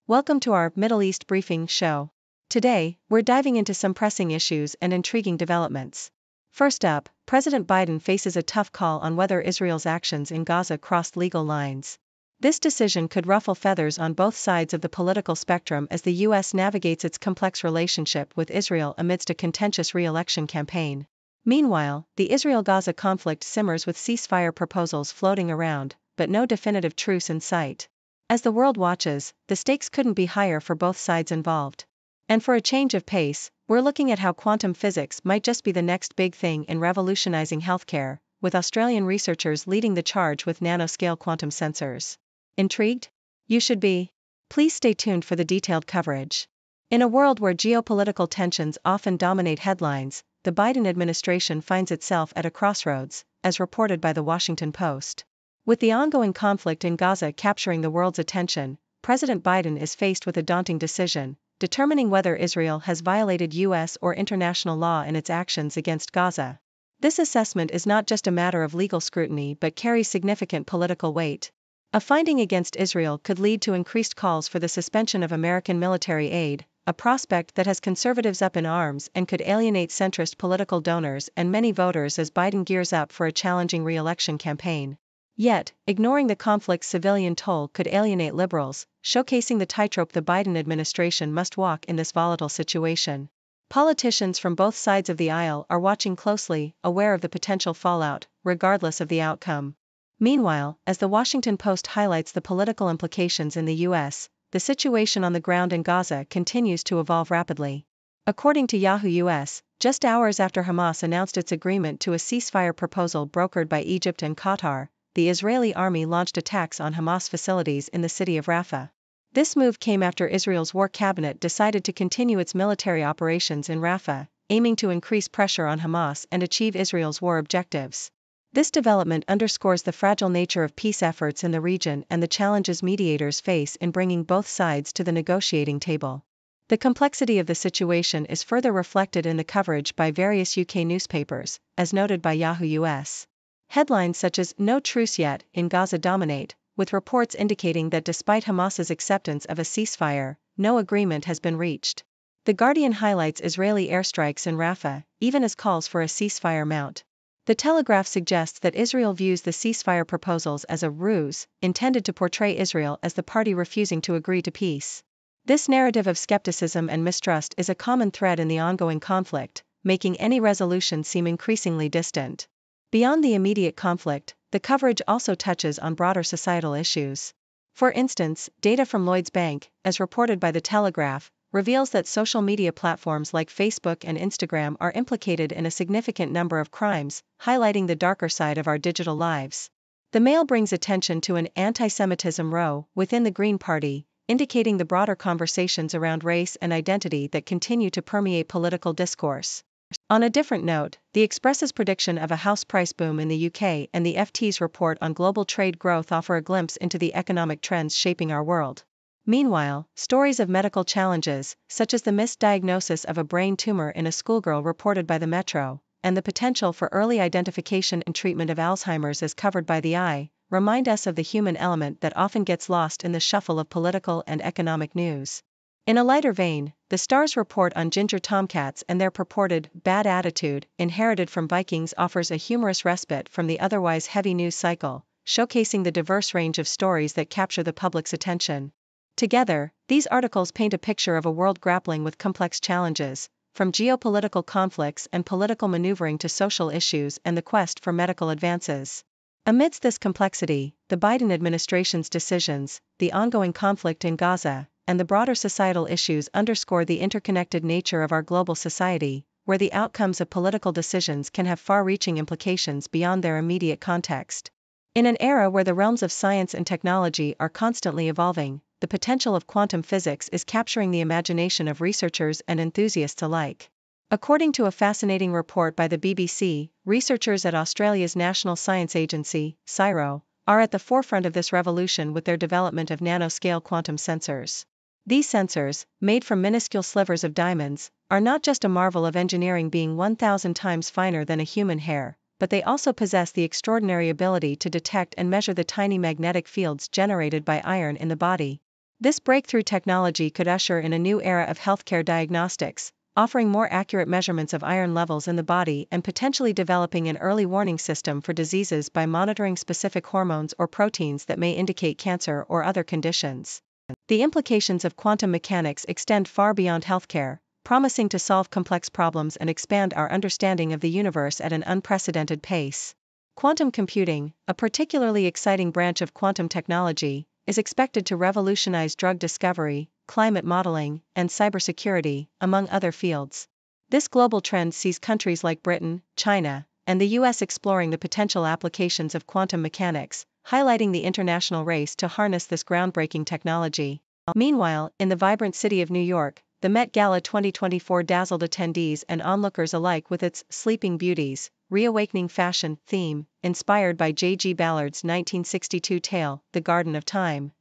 Welcome to our Middle East Briefing show. Today, we're diving into some pressing issues and intriguing developments. First up, President Biden faces a tough call on whether Israel's actions in Gaza crossed legal lines. This decision could ruffle feathers on both sides of the political spectrum as the U.S. navigates its complex relationship with Israel amidst a contentious re-election campaign. Meanwhile, the Israel-Gaza conflict simmers with ceasefire proposals floating around, but no definitive truce in sight. As the world watches, the stakes couldn't be higher for both sides involved. And for a change of pace, we're looking at how quantum physics might just be the next big thing in revolutionizing healthcare, with Australian researchers leading the charge with nanoscale quantum sensors. Intrigued? You should be. Please stay tuned for the detailed coverage. In a world where geopolitical tensions often dominate headlines, the Biden administration finds itself at a crossroads, as reported by the Washington Post. With the ongoing conflict in Gaza capturing the world's attention, President Biden is faced with a daunting decision, determining whether Israel has violated U.S. or international law in its actions against Gaza. This assessment is not just a matter of legal scrutiny but carries significant political weight. A finding against Israel could lead to increased calls for the suspension of American military aid, a prospect that has conservatives up in arms and could alienate centrist political donors and many voters as Biden gears up for a challenging re-election campaign. Yet, ignoring the conflict's civilian toll could alienate liberals, showcasing the tightrope the Biden administration must walk in this volatile situation. Politicians from both sides of the aisle are watching closely, aware of the potential fallout, regardless of the outcome. Meanwhile, as the Washington Post highlights the political implications in the U.S., the situation on the ground in Gaza continues to evolve rapidly. According to Yahoo US, just hours after Hamas announced its agreement to a ceasefire proposal brokered by Egypt and Qatar, the Israeli army launched attacks on Hamas facilities in the city of Rafah. This move came after Israel's war cabinet decided to continue its military operations in Rafah, aiming to increase pressure on Hamas and achieve Israel's war objectives. This development underscores the fragile nature of peace efforts in the region and the challenges mediators face in bringing both sides to the negotiating table. The complexity of the situation is further reflected in the coverage by various UK newspapers, as noted by Yahoo US. Headlines such as "No truce yet" in Gaza dominate, with reports indicating that despite Hamas's acceptance of a ceasefire, no agreement has been reached. The Guardian highlights Israeli airstrikes in Rafah, even as calls for a ceasefire mount. The Telegraph suggests that Israel views the ceasefire proposals as a ruse, intended to portray Israel as the party refusing to agree to peace. This narrative of skepticism and mistrust is a common thread in the ongoing conflict, making any resolution seem increasingly distant. Beyond the immediate conflict, the coverage also touches on broader societal issues. For instance, data from Lloyds Bank, as reported by The Telegraph, reveals that social media platforms like Facebook and Instagram are implicated in a significant number of crimes, highlighting the darker side of our digital lives. The Mail brings attention to an anti-Semitism row within the Green Party, indicating the broader conversations around race and identity that continue to permeate political discourse. On a different note, the Express's prediction of a house price boom in the UK and the FT's report on global trade growth offer a glimpse into the economic trends shaping our world. Meanwhile, stories of medical challenges, such as the misdiagnosis of a brain tumor in a schoolgirl reported by the Metro, and the potential for early identification and treatment of Alzheimer's as covered by the Eye, remind us of the human element that often gets lost in the shuffle of political and economic news. In a lighter vein, the Star's report on ginger tomcats and their purported bad attitude, inherited from Vikings, offers a humorous respite from the otherwise heavy news cycle, showcasing the diverse range of stories that capture the public's attention. Together, these articles paint a picture of a world grappling with complex challenges, from geopolitical conflicts and political maneuvering to social issues and the quest for medical advances. Amidst this complexity, the Biden administration's decisions, the ongoing conflict in Gaza, and the broader societal issues underscore the interconnected nature of our global society, where the outcomes of political decisions can have far-reaching implications beyond their immediate context. In an era where the realms of science and technology are constantly evolving, the potential of quantum physics is capturing the imagination of researchers and enthusiasts alike. According to a fascinating report by the BBC, researchers at Australia's National Science Agency, CSIRO, are at the forefront of this revolution with their development of nanoscale quantum sensors. These sensors, made from minuscule slivers of diamonds, are not just a marvel of engineering, being 1,000 times finer than a human hair, but they also possess the extraordinary ability to detect and measure the tiny magnetic fields generated by iron in the body. This breakthrough technology could usher in a new era of healthcare diagnostics, offering more accurate measurements of iron levels in the body and potentially developing an early warning system for diseases by monitoring specific hormones or proteins that may indicate cancer or other conditions. The implications of quantum mechanics extend far beyond healthcare, promising to solve complex problems and expand our understanding of the universe at an unprecedented pace. Quantum computing, a particularly exciting branch of quantum technology, is expected to revolutionize drug discovery, climate modeling, and cybersecurity, among other fields. This global trend sees countries like Britain, China, and the US exploring the potential applications of quantum mechanics, highlighting the international race to harness this groundbreaking technology. Meanwhile, in the vibrant city of New York, the Met Gala 2024 dazzled attendees and onlookers alike with its Sleeping Beauties, reawakening fashion theme, inspired by J.G. Ballard's 1962 tale, The Garden of Time.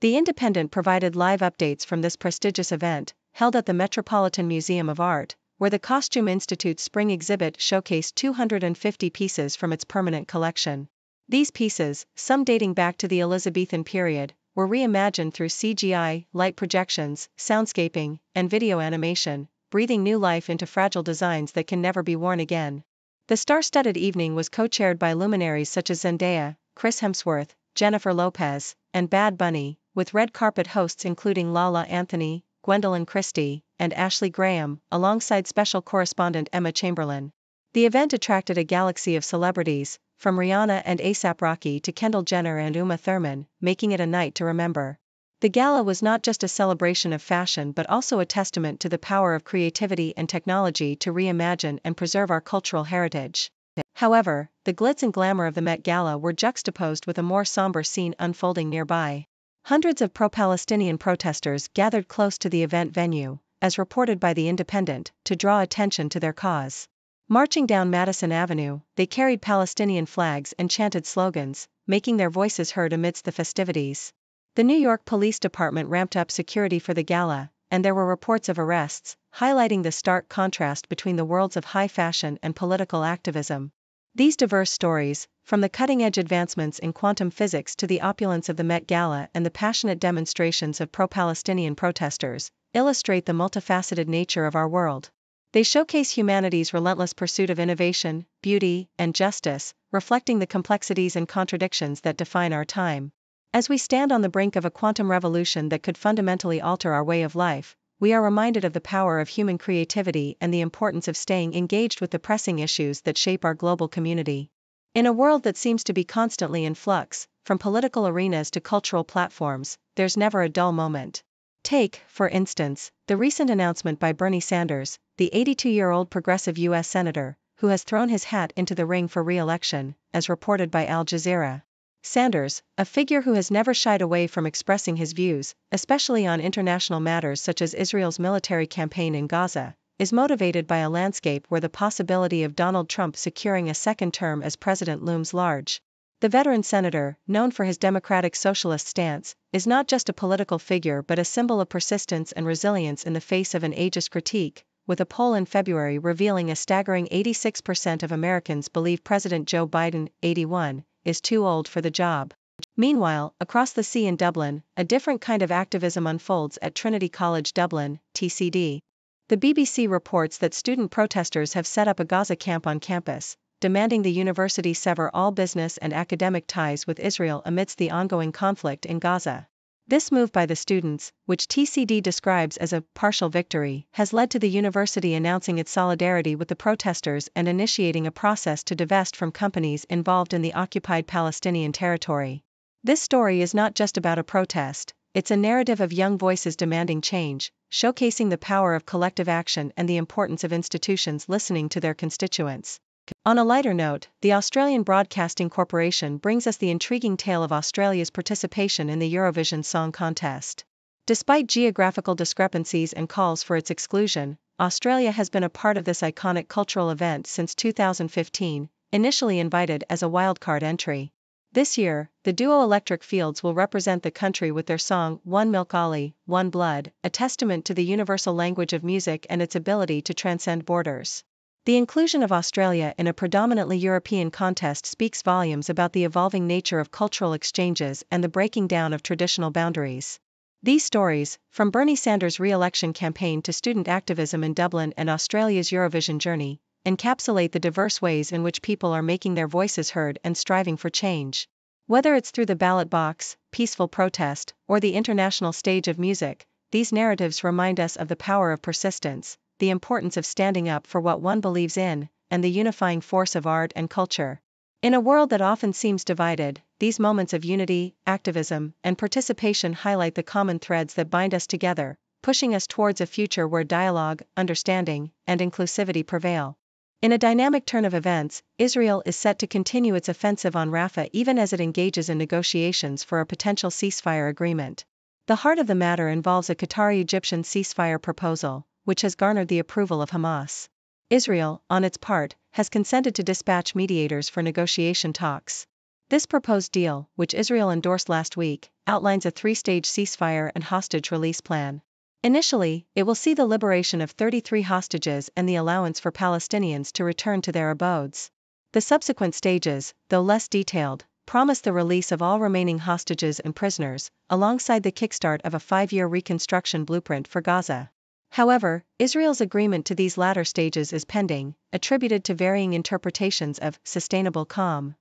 The Independent provided live updates from this prestigious event, held at the Metropolitan Museum of Art, where the Costume Institute's spring exhibit showcased 250 pieces from its permanent collection. These pieces, some dating back to the Elizabethan period, were reimagined through CGI, light projections, soundscaping, and video animation, breathing new life into fragile designs that can never be worn again. The star-studded evening was co-chaired by luminaries such as Zendaya, Chris Hemsworth, Jennifer Lopez, and Bad Bunny, with red carpet hosts including Lala Anthony, Gwendolyn Christie, and Ashley Graham, alongside special correspondent Emma Chamberlain. The event attracted a galaxy of celebrities, from Rihanna and A$AP Rocky to Kendall Jenner and Uma Thurman, making it a night to remember. The gala was not just a celebration of fashion but also a testament to the power of creativity and technology to reimagine and preserve our cultural heritage. However, the glitz and glamour of the Met Gala were juxtaposed with a more somber scene unfolding nearby. Hundreds of pro-Palestinian protesters gathered close to the event venue, as reported by The Independent, to draw attention to their cause. Marching down Madison Avenue, they carried Palestinian flags and chanted slogans, making their voices heard amidst the festivities. The New York Police Department ramped up security for the gala, and there were reports of arrests, highlighting the stark contrast between the worlds of high fashion and political activism. These diverse stories, from the cutting-edge advancements in quantum physics to the opulence of the Met Gala and the passionate demonstrations of pro-Palestinian protesters, illustrate the multifaceted nature of our world. They showcase humanity's relentless pursuit of innovation, beauty, and justice, reflecting the complexities and contradictions that define our time. As we stand on the brink of a quantum revolution that could fundamentally alter our way of life, we are reminded of the power of human creativity and the importance of staying engaged with the pressing issues that shape our global community. In a world that seems to be constantly in flux, from political arenas to cultural platforms, there's never a dull moment. Take, for instance, the recent announcement by Bernie Sanders, the 82-year-old progressive U.S. senator, who has thrown his hat into the ring for re-election, as reported by Al Jazeera. Sanders, a figure who has never shied away from expressing his views, especially on international matters such as Israel's military campaign in Gaza, is motivated by a landscape where the possibility of Donald Trump securing a second term as president looms large. The veteran senator, known for his democratic socialist stance, is not just a political figure but a symbol of persistence and resilience in the face of an ageist critique, with a poll in February revealing a staggering 86% of Americans believe President Joe Biden, 81, is too old for the job. Meanwhile, across the sea in Dublin, a different kind of activism unfolds at Trinity College Dublin, TCD. The BBC reports that student protesters have set up a Gaza camp on campus, demanding the university sever all business and academic ties with Israel amidst the ongoing conflict in Gaza. This move by the students, which TCD describes as a partial victory, has led to the university announcing its solidarity with the protesters and initiating a process to divest from companies involved in the occupied Palestinian territory. This story is not just about a protest, it's a narrative of young voices demanding change, showcasing the power of collective action and the importance of institutions listening to their constituents. On a lighter note, the Australian Broadcasting Corporation brings us the intriguing tale of Australia's participation in the Eurovision Song Contest. Despite geographical discrepancies and calls for its exclusion, Australia has been a part of this iconic cultural event since 2015, initially invited as a wildcard entry. This year, the duo Electric Fields will represent the country with their song One Milk Ollie, One Blood, a testament to the universal language of music and its ability to transcend borders. The inclusion of Australia in a predominantly European contest speaks volumes about the evolving nature of cultural exchanges and the breaking down of traditional boundaries. These stories, from Bernie Sanders' re-election campaign to student activism in Dublin and Australia's Eurovision journey, encapsulate the diverse ways in which people are making their voices heard and striving for change. Whether it's through the ballot box, peaceful protest, or the international stage of music, these narratives remind us of the power of persistence, the importance of standing up for what one believes in, and the unifying force of art and culture. In a world that often seems divided, these moments of unity, activism, and participation highlight the common threads that bind us together, pushing us towards a future where dialogue, understanding, and inclusivity prevail. In a dynamic turn of events, Israel is set to continue its offensive on Rafah even as it engages in negotiations for a potential ceasefire agreement. The heart of the matter involves a Qatari-Egyptian ceasefire proposal, which has garnered the approval of Hamas. Israel, on its part, has consented to dispatch mediators for negotiation talks. This proposed deal, which Israel endorsed last week, outlines a three-stage ceasefire and hostage release plan. Initially, it will see the liberation of 33 hostages and the allowance for Palestinians to return to their abodes. The subsequent stages, though less detailed, promise the release of all remaining hostages and prisoners, alongside the kickstart of a 5-year reconstruction blueprint for Gaza. However, Israel's agreement to these latter stages is pending, attributed to varying interpretations of sustainable calm.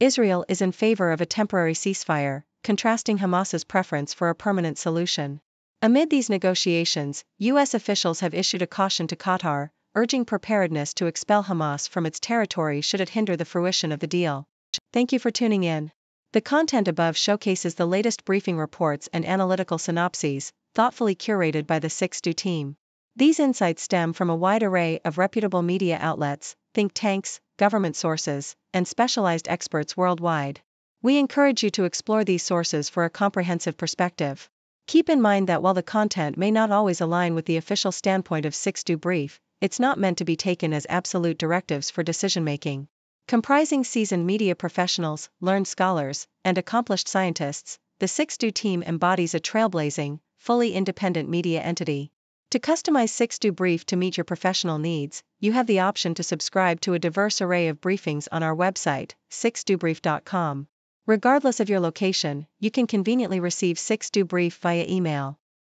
Israel is in favor of a temporary ceasefire, contrasting Hamas's preference for a permanent solution. Amid these negotiations, U.S. officials have issued a caution to Qatar, urging preparedness to expel Hamas from its territory should it hinder the fruition of the deal. Thank you for tuning in. The content above showcases the latest briefing reports and analytical synopses, thoughtfully curated by the 6Do team. These insights stem from a wide array of reputable media outlets, think tanks, government sources, and specialized experts worldwide. We encourage you to explore these sources for a comprehensive perspective. Keep in mind that while the content may not always align with the official standpoint of 6Do Brief, it's not meant to be taken as absolute directives for decision-making. Comprising seasoned media professionals, learned scholars, and accomplished scientists, the 6Do team embodies a trailblazing, fully independent media entity. To customize 6Do Brief to meet your professional needs, you have the option to subscribe to a diverse array of briefings on our website, 6dobrief.com. Regardless of your location, you can conveniently receive 6Do Brief via email.